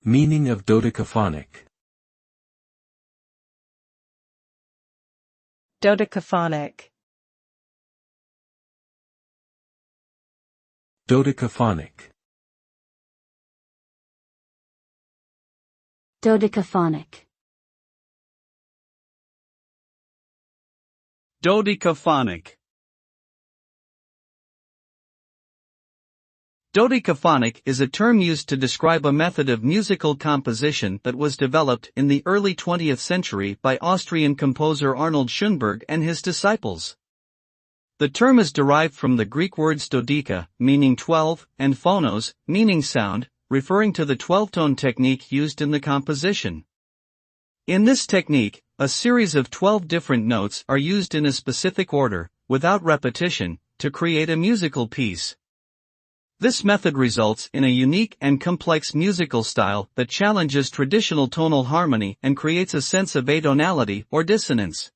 Meaning of dodecaphonic. Dodecaphonic. Dodecaphonic. Dodecaphonic. Dodecaphonic. Dodecaphonic is a term used to describe a method of musical composition that was developed in the early 20th century by Austrian composer Arnold Schoenberg and his disciples. The term is derived from the Greek words dodeca, meaning 12, and phonos, meaning sound, referring to the 12-tone technique used in the composition. In this technique, a series of 12 different notes are used in a specific order, without repetition, to create a musical piece. This method results in a unique and complex musical style that challenges traditional tonal harmony and creates a sense of atonality or dissonance.